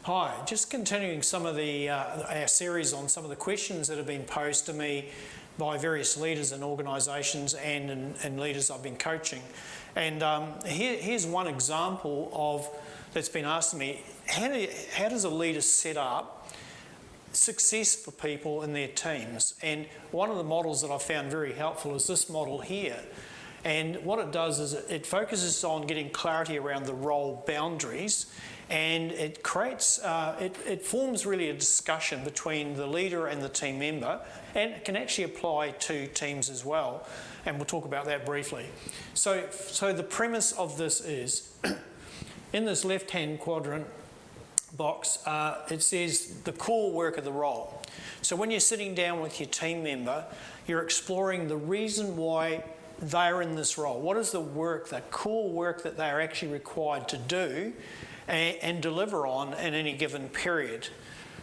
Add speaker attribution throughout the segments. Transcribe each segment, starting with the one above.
Speaker 1: Hi, just continuing some of our series on some of the questions that have been posed to me by various leaders in organisations and leaders I've been coaching. And here's one example of that's been asked to me. How does a leader set up success for people in their teams? And one of the models that I found very helpful is this model here. And what it does is it focuses on getting clarity around the role boundaries, and it creates, it forms really a discussion between the leader and the team member, and it can actually apply to teams as well. And we'll talk about that briefly. So the premise of this is, in this left-hand quadrant box, it says the core work of the role. So when you're sitting down with your team member, you're exploring the reason why they're in this role. What is the work, the core work that they're actually required to do and deliver on in any given period?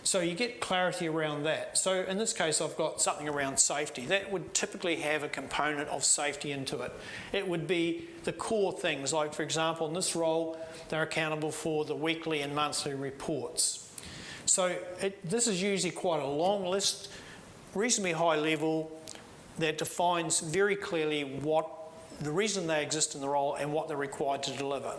Speaker 1: So you get clarity around that. So in this case, I've got something around safety. That would typically have a component of safety into it. It would be the core things, like for example, in this role, they're accountable for the weekly and monthly reports. So this is usually quite a long list, reasonably high level, that defines very clearly what the reason they exist in the role and what they're required to deliver.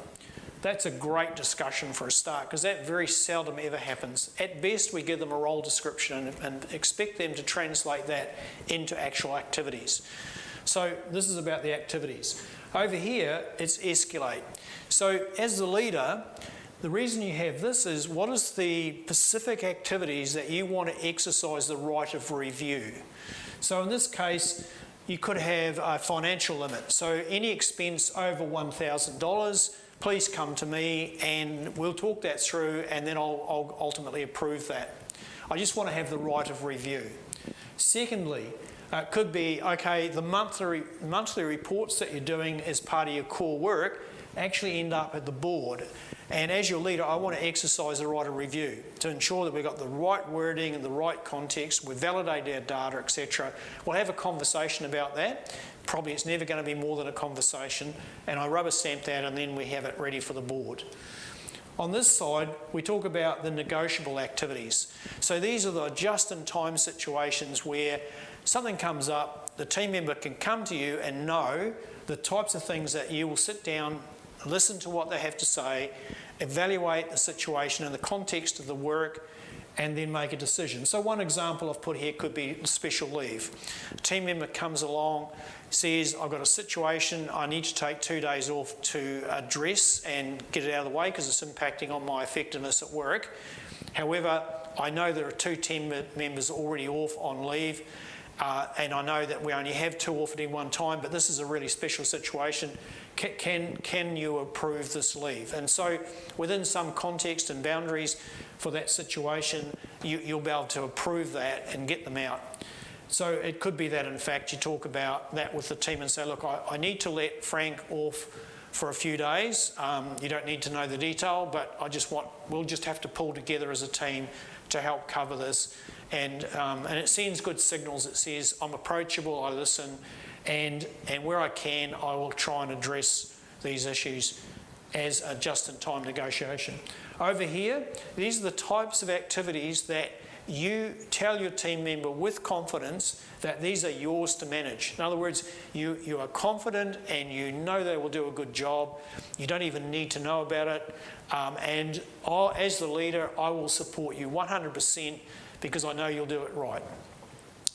Speaker 1: That's a great discussion for a start, because that very seldom ever happens. At best, we give them a role description and expect them to translate that into actual activities. So this is about the activities. Over here, it's escalate. So as the leader, the reason you have this is, what is the specific activities that you want to exercise the right of review? So in this case, you could have a financial limit. So any expense over $1,000, please come to me and we'll talk that through, and then I'll ultimately approve that. I just want to have the right of review. Secondly, it could be, okay, the monthly reports that you're doing as part of your core work actually end up at the board. And as your leader, I want to exercise the right of review to ensure that we've got the right wording and the right context, we validate our data, etc. We'll have a conversation about that. Probably it's never going to be more than a conversation, and I rubber stamp that, and then we have it ready for the board. On this side, we talk about the negotiable activities. So these are the just-in-time situations where something comes up, the team member can come to you and know the types of things that you will sit down, listen to what they have to say, evaluate the situation in the context of the work, and then make a decision. So one example I've put here could be special leave. A team member comes along, says, I've got a situation, I need to take 2 days off to address and get it out of the way because it's impacting on my effectiveness at work. However, I know there are 2 team members already off on leave, and I know that we only have 2 off at any one time, but this is a really special situation. Can you approve this leave? And so within some context and boundaries for that situation, you'll be able to approve that and get them out. So it could be that, in fact, you talk about that with the team and say, look, I need to let Frank off for a few days. You don't need to know the detail, but we'll just have to pull together as a team to help cover this. And it sends good signals. It says, I'm approachable, I listen, and where I can, I will try and address these issues as a just-in-time negotiation. Over here, these are the types of activities that you tell your team member with confidence that these are yours to manage. In other words, you are confident and you know they will do a good job. You don't even need to know about it. And as the leader, I will support you 100% because I know you'll do it right.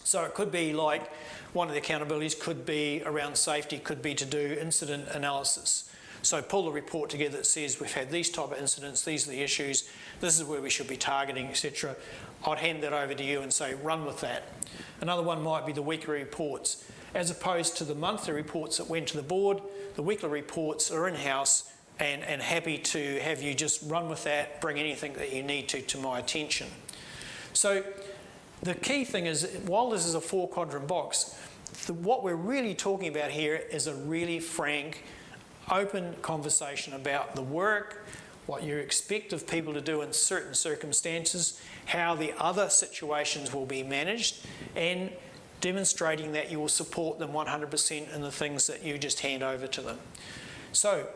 Speaker 1: So it could be like, one of the accountabilities could be around safety, could be to do incident analysis. So pull the report together that says we've had these type of incidents, these are the issues, this is where we should be targeting, etc. I'd hand that over to you and say, run with that. Another one might be the weekly reports. As opposed to the monthly reports that went to the board, the weekly reports are in-house and happy to have you just run with that, bring anything that you need to my attention. So the key thing is, while this is a 4-quadrant box, what we're really talking about here is a really frank, open conversation about the work, what you expect of people to do in certain circumstances, how the other situations will be managed, and demonstrating that you will support them 100% in the things that you just hand over to them. So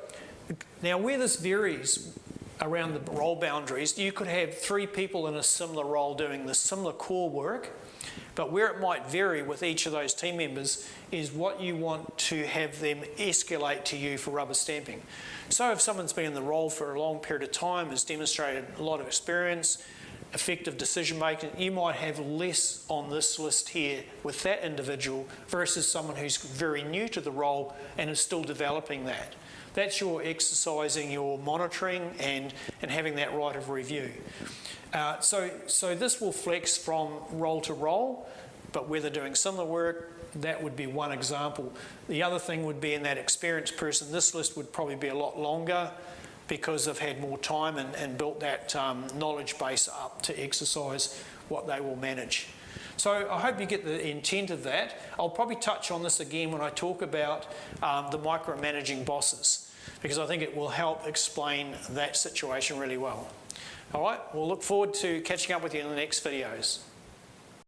Speaker 1: now where this varies around the role boundaries, you could have 3 people in a similar role doing the similar core work, but where it might vary with each of those team members is what you want to have them escalate to you for rubber stamping. So if someone's been in the role for a long period of time, has demonstrated a lot of experience, effective decision making, you might have less on this list here with that individual versus someone who's very new to the role and is still developing that. That's your exercising, your monitoring and having that right of review. So this will flex from role to role, but where they're doing similar work, that would be one example. The other thing would be in that experienced person, this list would probably be a lot longer because they've had more time and built that knowledge base up to exercise what they will manage. So I hope you get the intent of that. I'll probably touch on this again when I talk about the micromanaging bosses, because I think it will help explain that situation really well. All right, we'll look forward to catching up with you in the next videos.